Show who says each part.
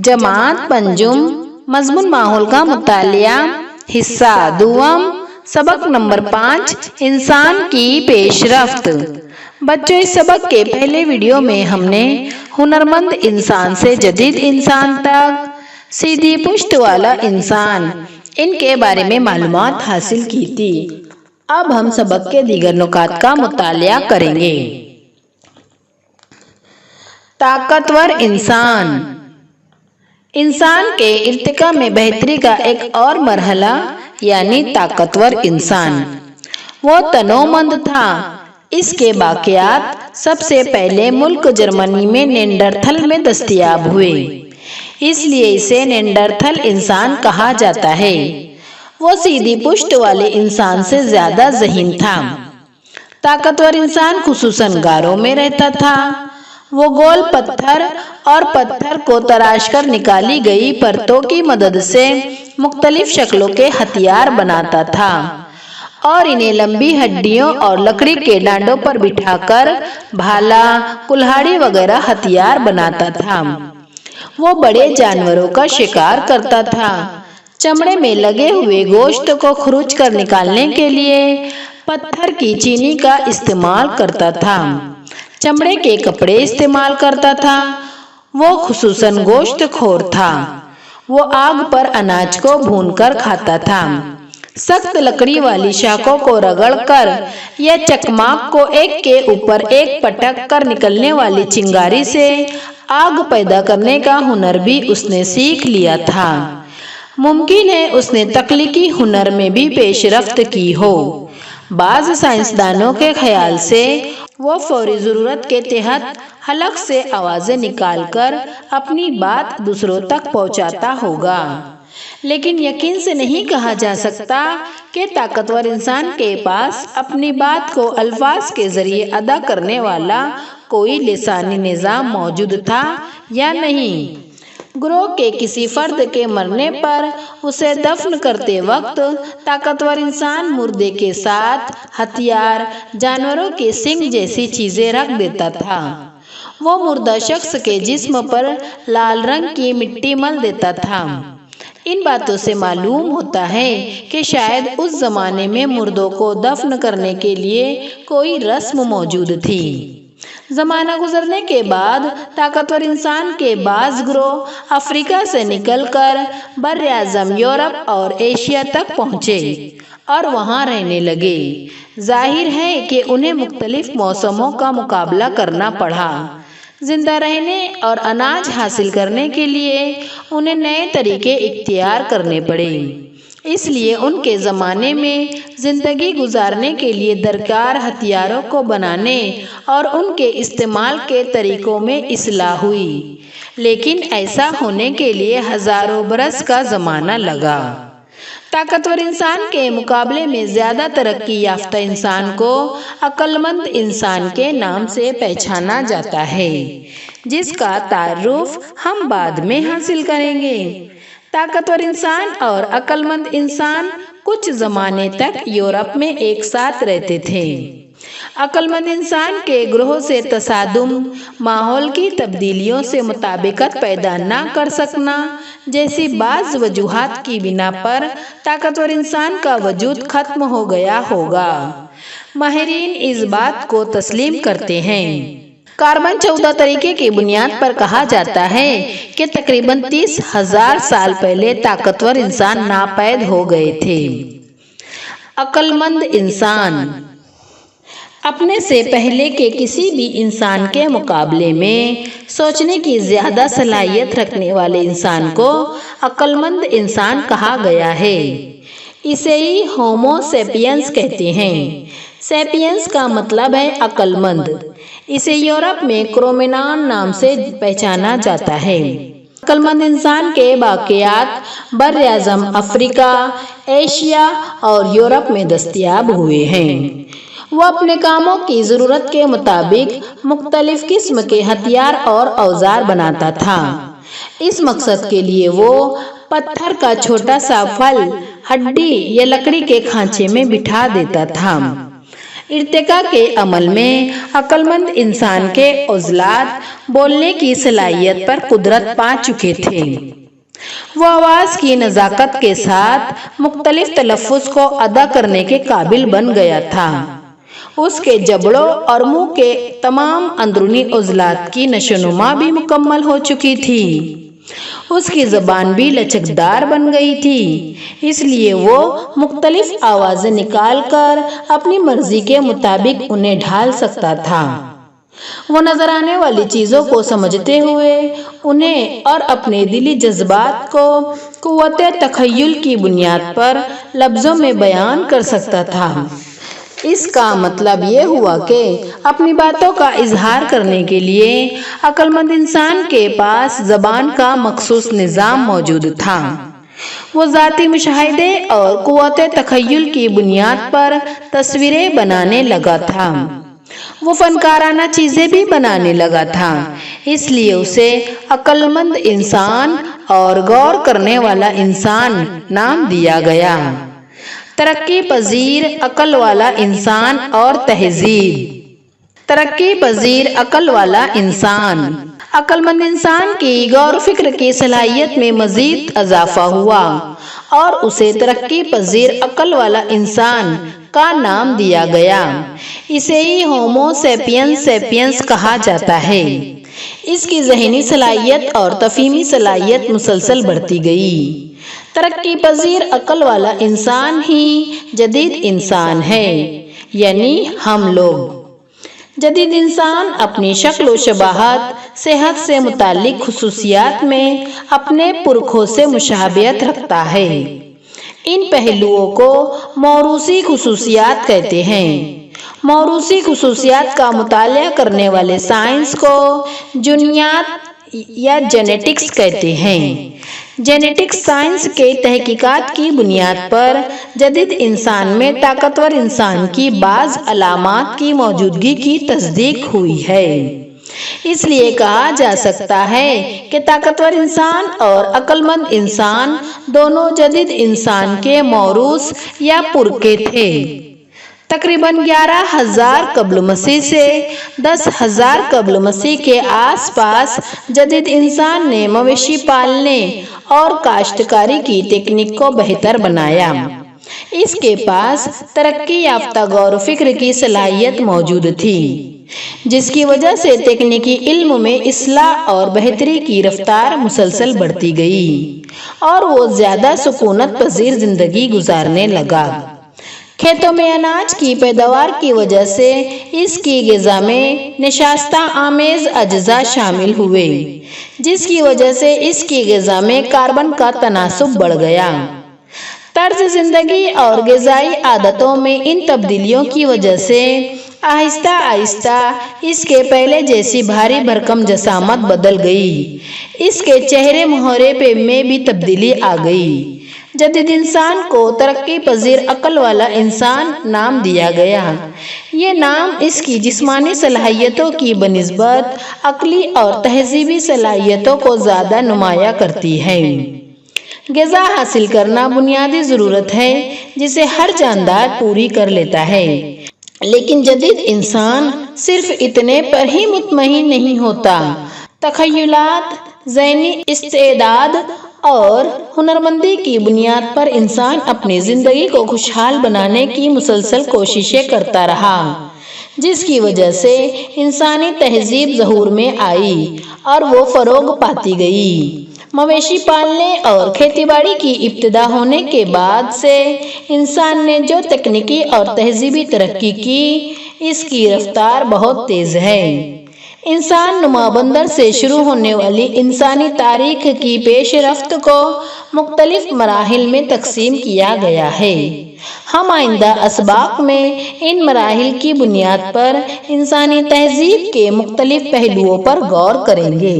Speaker 1: जमात पंजुम मजमून माहौल का मुतालिया हिस्सा दुआम सबक नंबर 5 इंसान की पेशरफ्त। बच्चों, इस सबक के पहले वीडियो में हमने हुनरमंद इंसान से जदीद इंसान तक सीधी पुश्त वाला इंसान इनके बारे में मालूमात हासिल की थी। अब हम सबक के दीगर नुकात का मुतालिया करेंगे। ताकतवर इंसान इंसान के इर्तिका में बेहतरी का एक और मरहला यानी ताकतवर इंसान। वो तनोमंद था। इसके बाक़ियात सबसे पहले मुल्क जर्मनी में नेंडरथल में दस्तयाब हुए, इसलिए इसे नेंडरथल इंसान कहा जाता है। वो सीधी पुश्त वाले इंसान से ज्यादा ज़हीन था। ताकतवर इंसान खुसूसन गारों में रहता था। वो गोल पत्थर और पत्थर को तराश कर निकाली गई परतों की मदद से मुख्तलिफ शक्लों के हथियार बनाता था और इन्हें लंबी हड्डियों और लकड़ी के डांडों पर बिठाकर भाला, कुल्हाड़ी वगैरह हथियार बनाता था। वो बड़े जानवरों का शिकार करता था। चमड़े में लगे हुए गोश्त को खुरुच कर निकालने के लिए पत्थर की चीनी का इस्तेमाल करता था। चमड़े के कपड़े इस्तेमाल करता था। वो खुसूसन गोश्त खोर था। वो आग पर अनाज को भूनकर खाता था। सख्त लकड़ी वाली शाखों को रगड़कर या चकमाक को एक के ऊपर एक पटक कर निकलने वाली चिंगारी से आग पैदा करने का हुनर भी उसने सीख लिया था। मुमकिन है उसने तख्लीकी हुनर में भी पेशरफ्त की हो। बाज़ साइंसदानों के ख्याल से वो फौरी ज़रूरत के तहत हलक से आवाज़ें निकालकर अपनी बात दूसरों तक पहुंचाता होगा, लेकिन यकीन से नहीं कहा जा सकता कि ताकतवर इंसान के पास अपनी बात को अल्फाज के ज़रिए अदा करने वाला कोई लिसानी निज़ाम मौजूद था या नहीं। ग्रोह के किसी फर्द के मरने पर उसे दफन करते वक्त ताकतवर इंसान मुर्दे के साथ हथियार, जानवरों के सींग जैसी चीजें रख देता था। वो मुर्दा शख्स के जिस्म पर लाल रंग की मिट्टी मल देता था। इन बातों से मालूम होता है कि शायद उस जमाने में मुर्दों को दफन करने के लिए कोई रस्म मौजूद थी। जमाना गुजरने के बाद ताकतवर इंसान के बाज़ ग्रोह अफ्रीका से निकलकर बर्र-ए-आज़म यूरोप और एशिया तक पहुँचे और वहाँ रहने लगे। जाहिर है कि उन्हें मुख्तलिफ मौसमों का मुकाबला करना पड़ा। जिंदा रहने और अनाज हासिल करने के लिए उन्हें नए तरीके इख्तियार करने पड़े। इसलिए उनके ज़माने में ज़िंदगी गुजारने के लिए दरकार हथियारों को बनाने और उनके इस्तेमाल के तरीक़ों में इस्लाह हुई, लेकिन ऐसा होने के लिए हज़ारों बरस का ज़माना लगा। ताकतवर इंसान के मुकाबले में ज़्यादा तरक्की याफ्ता इंसान को अक्लमंद इंसान के नाम से पहचाना जाता है, जिसका तारुफ हम बाद में हासिल करेंगे। ताकतवर इंसान और अक्लमंद इंसान कुछ ज़माने तक यूरोप में एक साथ रहते थे। अक्लमंद इंसान के ग्रोह से तसादुम, माहौल की तब्दीलियों से मुताबिकत पैदा ना कर सकना जैसी बाज़ वजूहात की बिना पर ताकतवर इंसान का वजूद खत्म हो गया होगा। माहिरीन इस बात को तस्लीम करते हैं। कार्बन 14 तरीके की बुनियाद पर कहा जाता है कि तकरीबन 30,000 साल पहले ताकतवर इंसान नापैद हो गए थे। अक्लमंद इंसान अपने से पहले के किसी भी इंसान के मुकाबले में सोचने की ज़्यादा सलाहियत रखने वाले इंसान को अक्लमंद इंसान कहा गया है। इसे ही होमो सेपियंस कहते हैं। सेपियंस का मतलब है अक्लमंद। इसे यूरोप में क्रोमेनान नाम से पहचाना जाता है। अक्लमंद इंसान के बाक़ियात बर्र-ए-आज़म अफ्रीका, एशिया और यूरोप में दस्तयाब हुए हैं। वो अपने कामों की ज़रूरत के मुताबिक मुख्तलिफ किस्म के हथियार और औजार बनाता था। इस मकसद के लिए वो पत्थर का छोटा सा फल हड्डी या लकड़ी के खांचे में बिठा देता था। ارتقاء کے عمل میں عقلمند انسان کے عضلات بولنے کی صلاحیت پر قدرت پا چکے تھے۔ وہ آواز کی نزاکت کے ساتھ مختلف تلفظ کو ادا کرنے کے قابل بن گیا تھا۔ اس کے جبڑوں اور منہ کے تمام اندرونی عضلات کی نشوونما بھی مکمل ہو چکی تھی۔ اس کی زبان بھی لچکدار بن گئی تھی، اس لیے وہ مختلف آوازیں نکال کر اپنی مرضی کے مطابق انہیں ڈھال سکتا تھا۔ وہ نظر آنے والی چیزوں کو سمجھتے ہوئے انہیں اور اپنے دلی جذبات کو قوت تخیل کی بنیاد پر لفظوں میں بیان کر سکتا تھا۔ اس کا مطلب یہ ہوا کہ اپنی باتوں کا اظہار کرنے کے لیے عقل مند انسان کے پاس زبان کا مخصوص نظام موجود تھا۔ وہ ذاتی مشاہدے اور قوت تخیل کی بنیاد پر تصویریں بنانے لگا تھا۔ وہ فنکارانہ چیزیں بھی بنانے لگا تھا، اس لیے اسے عقل مند انسان اور غور کرنے والا انسان نام دیا گیا۔ ترقی پذیر عقل والا انسان اور تہذیب۔ ترقی پذیر عقل والا انسان۔ عقل مند انسان کی غور و فکر کی صلاحیت میں مزید اضافہ ہوا اور اسے ترقی پذیر عقل والا انسان کا نام دیا گیا۔ اسے ہی ہومو سیپینس سیپینس کہا جاتا ہے۔ اس کی ذہنی صلاحیت اور تفہیمی صلاحیت مسلسل بڑھتی گئی۔ ترقی پذیر عقل والا انسان ہی جدید انسان ہے، یعنی ہم لوگ۔ جدید انسان اپنی شکل و شباہت، صحت سے متعلق خصوصیات میں اپنے پرکھوں سے مشابہت رکھتا ہے۔ ان پہلوؤں کو موروثی خصوصیات کہتے ہیں۔ موروثی خصوصیات کا مطالعہ کرنے والے سائنس کو جینیات یا جینیٹکس کہتے ہیں۔ جینیٹکس سائنس کے تحقیقات کی بنیاد پر جدید انسان میں طاقتور انسان کی بعض علامات کی موجودگی کی تصدیق ہوئی ہے۔ اس لیے کہا جا سکتا ہے کہ طاقتور انسان اور عقل مند انسان دونوں جدید انسان کے موروث یا پرکھے تھے۔ تقریباً 11,000 قبل مسیح سے 10,000 قبل مسیح کے آس پاس جدید انسان نے مویشی پالنے اور کاشتکاری کی تکنیک کو بہتر بنایا۔ اس کے پاس ترقی یافتہ غور و فکر کی صلاحیت موجود تھی، جس کی وجہ سے تکنیکی علم میں اصلاح اور بہتری کی رفتار مسلسل بڑھتی گئی اور وہ زیادہ سکونت پذیر زندگی گزارنے لگا۔ کھیتوں میں اناج کی پیداوار کی وجہ سے اس کی غذا میں نشاستہ آمیز اجزاء شامل ہوئے، جس کی وجہ سے اس کی غذا میں کاربن کا تناسب بڑھ گیا۔ طرز زندگی اور غذائی عادتوں میں ان تبدیلیوں کی وجہ سے آہستہ آہستہ اس کے پہلے جیسی بھاری بھرکم جسامت بدل گئی۔ اس کے چہرے مہرے میں بھی تبدیلی آ گئی۔ جدید انسان کو ترقی پذیر عقل والا انسان نام دیا گیا۔ یہ نام اس کی جسمانی صلاحیتوں کی بنسبت عقلی اور تہذیبی صلاحیتوں کو زیادہ نمایاں کرتی ہے۔ غذا حاصل کرنا بنیادی ضرورت ہے جسے ہر جاندار پوری کر لیتا ہے، لیکن جدید انسان صرف اتنے پر ہی مطمئن نہیں ہوتا۔ تخیلات، ذہنی استعداد اور ہنرمندی کی بنیاد پر انسان اپنی زندگی کو خوشحال بنانے کی مسلسل کوششیں کرتا رہا، جس کی وجہ سے انسانی تہذیب ظہور میں آئی اور وہ فروغ پاتی گئی۔ مویشی پالنے اور کھیتی باڑی کی ابتدا ہونے کے بعد سے انسان نے جو تکنیکی اور تہذیبی ترقی کی، اس کی رفتار بہت تیز ہے۔ انسان نما بندر سے شروع ہونے والی انسانی تاریخ کی پیش رفت کو مختلف مراحل میں تقسیم کیا گیا ہے۔ ہم آئندہ اسباق میں ان مراحل کی بنیاد پر انسانی تہذیب کے مختلف پہلوؤں پر غور کریں گے۔